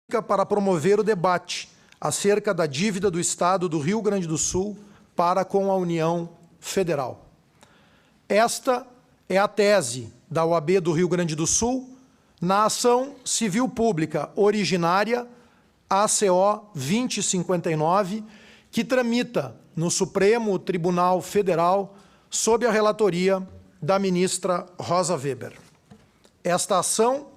para promover o debate acerca da dívida do Estado do Rio Grande do Sul para com a União Federal. Esta é a tese da OAB do Rio Grande do Sul na ação civil pública originária ACO 2059, que tramita no Supremo Tribunal Federal sob a relatoria da ministra Rosa Weber. Esta ação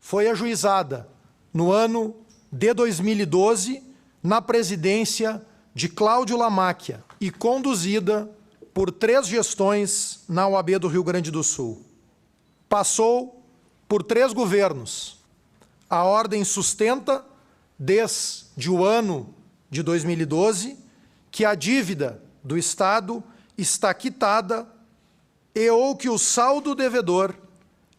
foi ajuizada no ano de 2012, na presidência de Cláudio Lamáquia e conduzida por 3 gestões na OAB do Rio Grande do Sul. Passou por 3 governos. A ordem sustenta, desde o ano de 2012, que a dívida do Estado está quitada e ou que o saldo devedor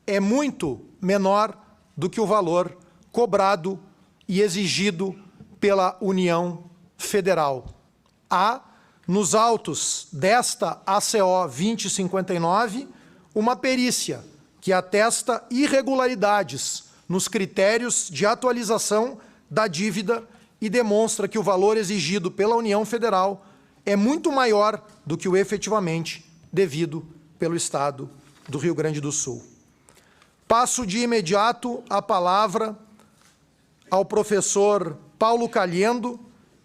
é muito menor do que o valor cobrado e exigido pela União Federal. Há, nos autos desta ACO 2059, uma perícia que atesta irregularidades nos critérios de atualização da dívida e demonstra que o valor exigido pela União Federal é muito maior do que o efetivamente devido pelo Estado do Rio Grande do Sul. Passo de imediato a palavra ao professor Paulo Caliendo,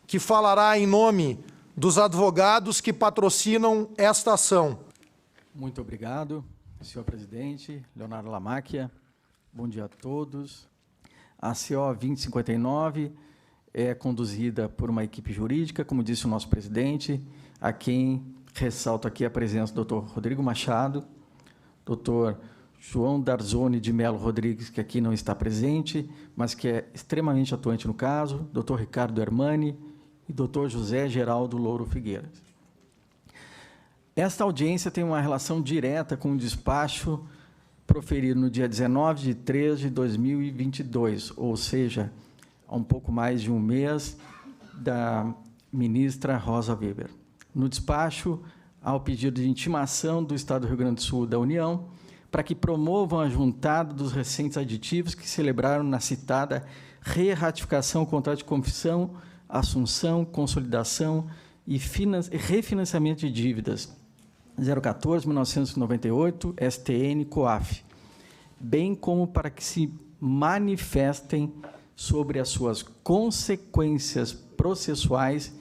que falará em nome dos advogados que patrocinam esta ação. Muito obrigado, senhor presidente, Leonardo Lamáquia. Bom dia a todos. A CO 2059 é conduzida por uma equipe jurídica, como disse o nosso presidente, a quem ressalto aqui a presença do Dr. Rodrigo Machado, Dr. João Darzoni de Melo Rodrigues, que aqui não está presente, mas que é extremamente atuante no caso, Dr. Ricardo Hermani e Dr. José Geraldo Louro Figueiras. Esta audiência tem uma relação direta com o despacho proferido no dia 19 de 3 de 2022, ou seja, há um pouco mais de um mês, da ministra Rosa Weber. No despacho, há o pedido de intimação do Estado do Rio Grande do Sul da União para que promovam a juntada dos recentes aditivos que celebraram na citada re-ratificação, contrato de confissão, assunção, consolidação e refinanciamento de dívidas 014-1998, STN, COAF, bem como para que se manifestem sobre as suas consequências processuais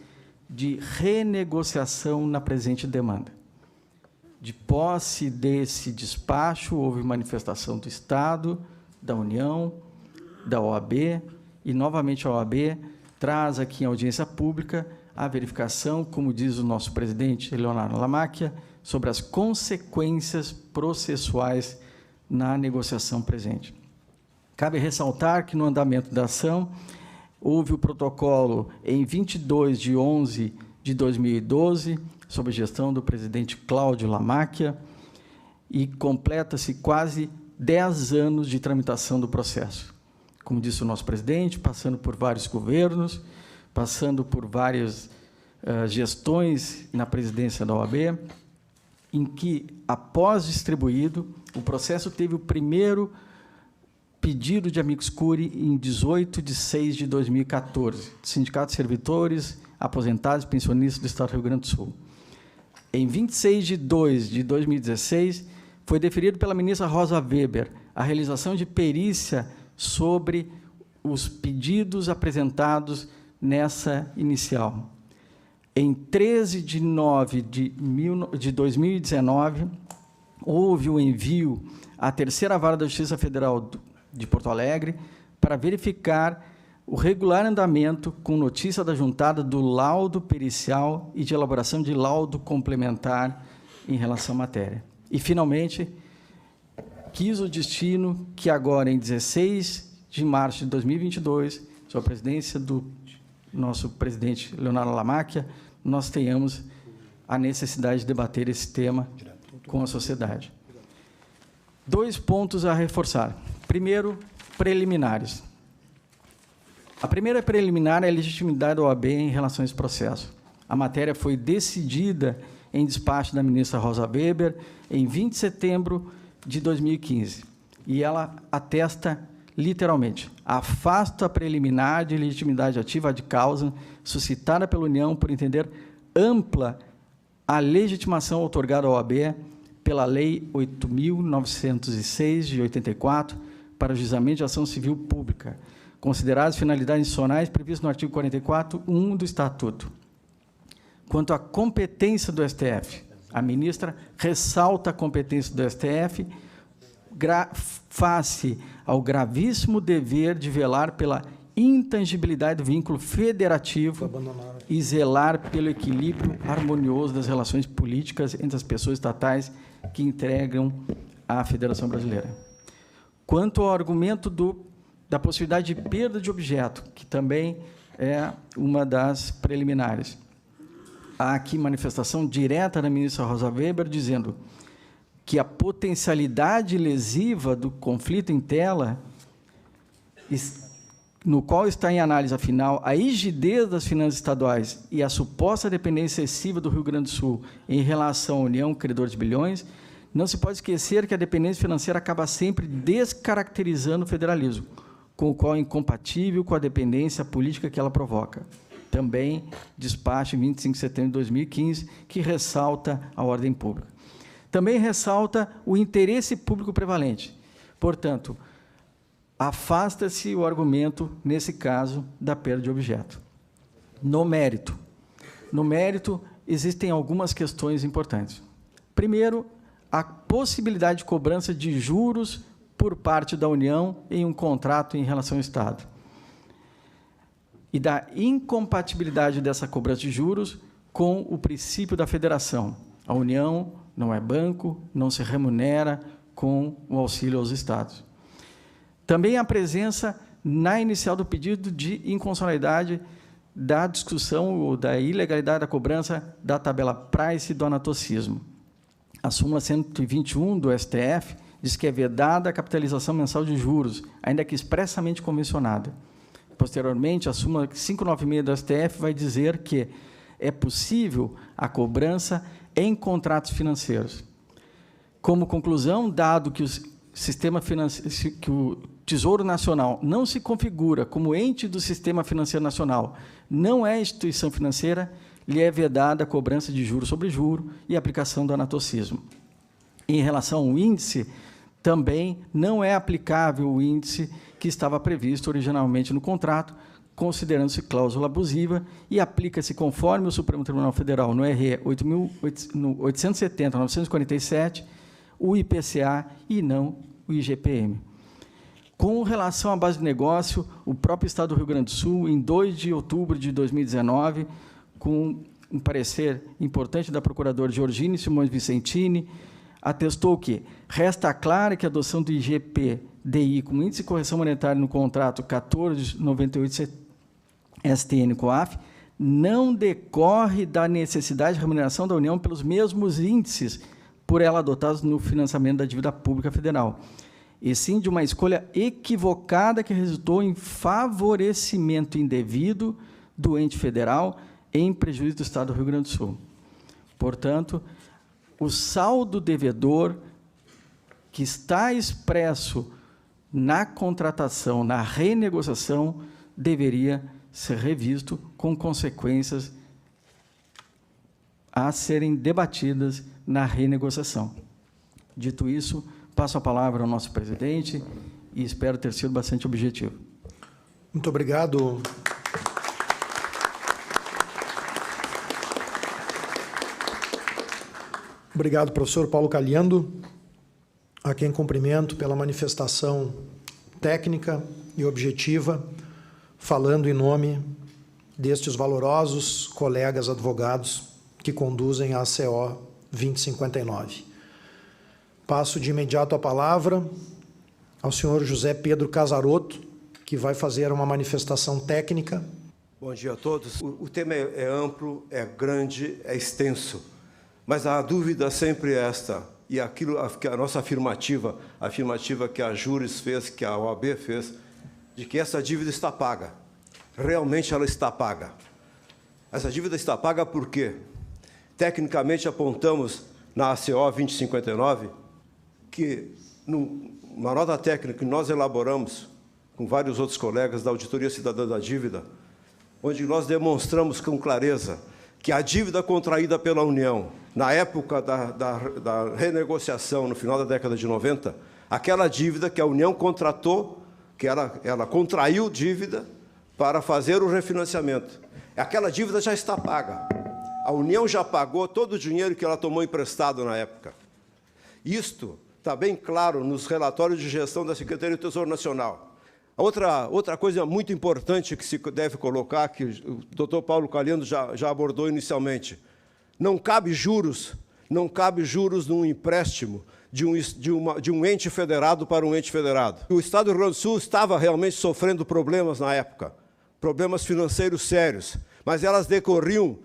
de renegociação na presente demanda. De posse desse despacho, houve manifestação do Estado, da União, da OAB, e, novamente, a OAB traz aqui em audiência pública a verificação, como diz o nosso presidente, Leonardo Lamáquia, sobre as consequências processuais na negociação presente. Cabe ressaltar que, no andamento da ação, houve o protocolo em 22 de 11 de 2012, sob a gestão do presidente Cláudio Lamáquia, e completa-se quase 10 anos de tramitação do processo. Como disse o nosso presidente, passando por vários governos, passando por várias gestões na presidência da OAB, em que, após distribuído, o processo teve o primeiro pedido de amicus curiae em 18 de 6 de 2014, do Sindicato de Servidores, Aposentados e Pensionistas do Estado do Rio Grande do Sul. Em 26 de 2 de 2016, foi deferido pela ministra Rosa Weber a realização de perícia sobre os pedidos apresentados nessa inicial. Em 13 de 9 de 2019, houve o envio à Terceira Vara da Justiça Federal de Porto Alegre para verificar o regular andamento com notícia da juntada do laudo pericial e de elaboração de laudo complementar em relação à matéria. E, finalmente, quis o destino que agora, em 16 de março de 2022, sob a presidência do nosso presidente Leonardo Lamáquia, nós tenhamos a necessidade de debater esse tema com a sociedade. 2 pontos a reforçar. Primeiro, preliminares. A primeira preliminar é a legitimidade da OAB em relação a esse processo. A matéria foi decidida em despacho da ministra Rosa Weber em 20 de setembro de 2015, e ela atesta literalmente, afasta a preliminar de legitimidade ativa de causa suscitada pela União por entender ampla a legitimação outorgada à OAB pela Lei 8.906, de 84, para o juizamento de ação civil pública, consideradas finalidades institucionais previstas no artigo 44.1 do Estatuto. Quanto à competência do STF, a ministra ressalta a competência do STF face ao gravíssimo dever de velar pela intangibilidade do vínculo federativo e zelar pelo equilíbrio harmonioso das relações políticas entre as pessoas estatais que integram a Federação Brasileira. Quanto ao argumento da possibilidade de perda de objeto, que também é uma das preliminares, há aqui manifestação direta da ministra Rosa Weber, dizendo que a potencialidade lesiva do conflito em tela, no qual está em análise, afinal, a rigidez das finanças estaduais e a suposta dependência excessiva do Rio Grande do Sul em relação à União, credor de bilhões, não se pode esquecer que a dependência financeira acaba sempre descaracterizando o federalismo, com o qual é incompatível com a dependência política que ela provoca. Também despacho 25 de setembro de 2015, que ressalta a ordem pública. Também ressalta o interesse público prevalente. Portanto, afasta-se o argumento, nesse caso, da perda de objeto. No mérito, existem algumas questões importantes. Primeiro, a possibilidade de cobrança de juros por parte da União em um contrato em relação ao Estado. E da incompatibilidade dessa cobrança de juros com o princípio da federação. A União não é banco, não se remunera com o auxílio aos Estados. Também a presença na inicial do pedido de inconstitucionalidade da discussão ou da ilegalidade da cobrança da tabela Price e do anatocismo. A súmula 121 do STF diz que é vedada a capitalização mensal de juros, ainda que expressamente convencionada. Posteriormente, a súmula 596 do STF vai dizer que é possível a cobrança em contratos financeiros. Como conclusão, dado que que o Tesouro Nacional não se configura como ente do Sistema Financeiro Nacional, não é instituição financeira, lhe é vedada a cobrança de juros sobre juro e a aplicação do anatocismo. Em relação ao índice, também não é aplicável o índice que estava previsto originalmente no contrato, considerando-se cláusula abusiva, e aplica-se conforme o Supremo Tribunal Federal, no RE 870/947, o IPCA e não o IGPM. Com relação à base de negócio, o próprio Estado do Rio Grande do Sul, em 2 de outubro de 2019, com um parecer importante da procuradora Georgine Simões Vicentini, atestou que resta clara que a adoção do IGP-DI como índice de correção monetária no contrato 1498 STN-COAF não decorre da necessidade de remuneração da União pelos mesmos índices por ela adotados no financiamento da dívida pública federal, e sim de uma escolha equivocada que resultou em favorecimento indevido do ente federal em prejuízo do Estado do Rio Grande do Sul. Portanto, o saldo devedor que está expresso na contratação, na renegociação, deveria ser revisto com consequências a serem debatidas na renegociação. Dito isso, passo a palavra ao nosso presidente e espero ter sido bastante objetivo. Muito obrigado. Obrigado, professor Paulo Caliendo, a quem cumprimento pela manifestação técnica e objetiva, falando em nome destes valorosos colegas advogados que conduzem a ACO 2059. Passo de imediato a palavra ao senhor José Pedro Casarotto, que vai fazer uma manifestação técnica. Bom dia a todos. O tema é amplo, é grande, é extenso, mas a dúvida sempre é esta, e aquilo que a nossa afirmativa que a Júris fez, que a OAB fez, de que essa dívida está paga. Realmente ela está paga. Essa dívida está paga por quê? Tecnicamente apontamos na ACO 2059 que, numa nota técnica que nós elaboramos, com vários outros colegas da Auditoria Cidadã da Dívida, onde nós demonstramos com clareza que a dívida contraída pela União, na época da renegociação, no final da década de 90, aquela dívida que a União contratou, que ela contraiu dívida para fazer o refinanciamento. Aquela dívida já está paga. A União já pagou todo o dinheiro que ela tomou emprestado na época. Isto está bem claro nos relatórios de gestão da Secretaria do Tesouro Nacional. Outra coisa muito importante que se deve colocar, que o doutor Paulo Caliendo já abordou inicialmente, não cabe juros num empréstimo de um ente federado para um ente federado. O Estado do Rio Grande do Sul estava realmente sofrendo problemas na época, problemas financeiros sérios, mas elas decorriam,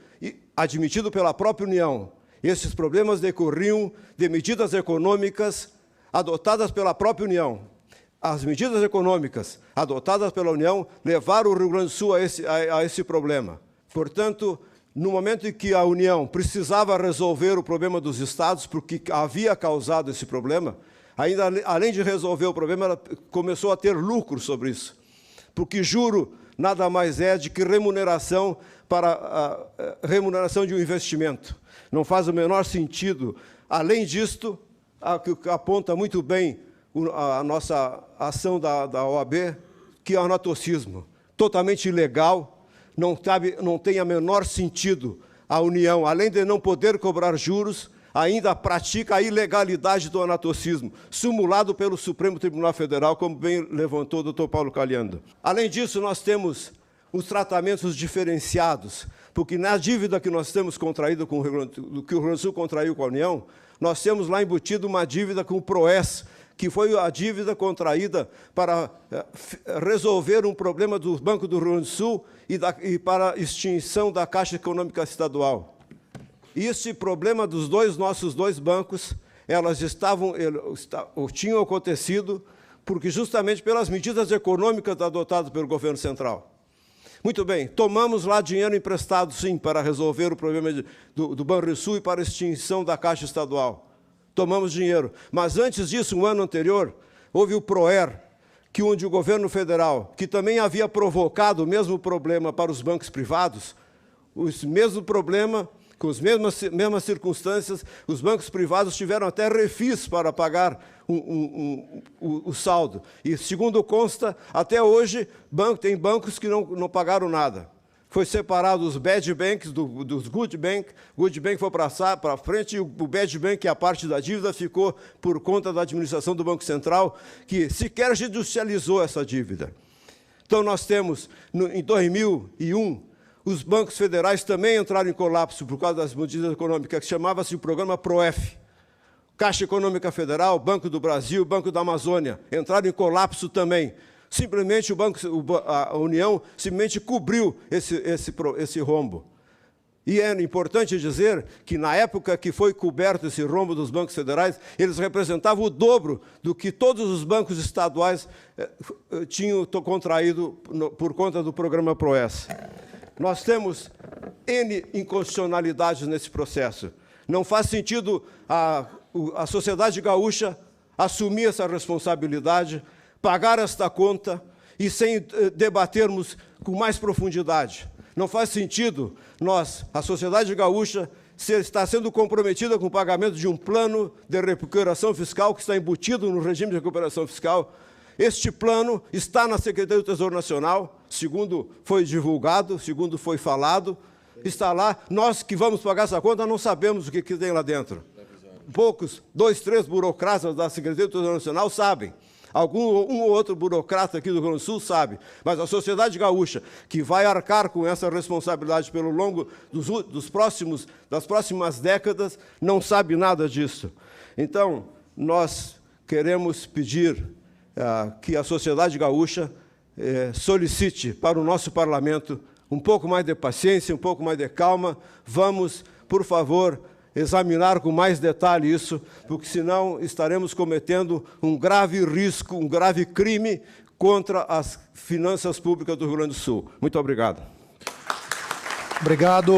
admitido pela própria União, esses problemas decorriam de medidas econômicas adotadas pela própria União. As medidas econômicas adotadas pela União levaram o Rio Grande do Sul a esse problema. Portanto, no momento em que a União precisava resolver o problema dos estados, porque havia causado esse problema, ainda além de resolver o problema, ela começou a ter lucro sobre isso. Porque juro nada mais é de que remuneração para a remuneração de um investimento. Não faz o menor sentido. Além disto, que aponta muito bem a nossa ação da OAB, que é o anatocismo, totalmente ilegal, não tem a menor sentido. A União, além de não poder cobrar juros, ainda pratica a ilegalidade do anatocismo, simulado pelo Supremo Tribunal Federal, como bem levantou o doutor Paulo Caliendo. Além disso, nós temos os tratamentos diferenciados, porque na dívida que nós temos contraído com o Rio Grande do Sul contraiu com a União, nós temos lá embutido uma dívida com o PROES, que foi a dívida contraída para resolver um problema do Banco do Rio Grande do Sul e para a extinção da Caixa Econômica Estadual. E esse problema dos nossos dois bancos, tinham acontecido porque justamente pelas medidas econômicas adotadas pelo governo central. Muito bem, tomamos lá dinheiro emprestado, sim, para resolver o problema do Banrisul e para a extinção da Caixa Estadual. Tomamos dinheiro. Mas antes disso, um ano anterior, houve o PROER, onde o governo federal, que também havia provocado o mesmo problema para os bancos privados, o mesmo problema, com as mesmas circunstâncias, os bancos privados tiveram até refis para pagar o saldo. E, segundo consta, até hoje, tem bancos que não pagaram nada. Foi separado os bad banks dos good bank. Good bank foi para frente e o bad bank, que é a parte da dívida, ficou por conta da administração do Banco Central, que sequer judicializou essa dívida. Então, nós temos, em 2001, os bancos federais também entraram em colapso por causa das medidas econômicas, que chamava-se o programa PROEF. Caixa Econômica Federal, Banco do Brasil, Banco da Amazônia, entraram em colapso também. Simplesmente a União simplesmente cobriu esse rombo. E é importante dizer que, na época que foi coberto esse rombo dos bancos federais, eles representavam o dobro do que todos os bancos estaduais tinham contraído por conta do programa PROES. Nós temos N inconstitucionalidades nesse processo. Não faz sentido a sociedade gaúcha assumir essa responsabilidade, pagar esta conta e sem debatermos com mais profundidade. Não faz sentido a sociedade gaúcha, está sendo comprometida com o pagamento de um plano de recuperação fiscal que está embutido no regime de recuperação fiscal. Este plano está na Secretaria do Tesouro Nacional, segundo foi divulgado, segundo foi falado, está lá. Nós que vamos pagar essa conta não sabemos o que tem lá dentro. Poucos, 2, 3 burocratas da Secretaria do Tesouro Nacional sabem. Um ou outro burocrata aqui do Rio Grande do Sul sabe, mas a sociedade gaúcha, que vai arcar com essa responsabilidade pelo longo das próximas décadas, não sabe nada disso. Então, nós queremos pedir que a sociedade gaúcha solicite para o nosso parlamento um pouco mais de paciência, um pouco mais de calma. Vamos, por favor, examinar com mais detalhe isso, porque senão estaremos cometendo um grave risco, um grave crime contra as finanças públicas do Rio Grande do Sul. Muito obrigado. Obrigado.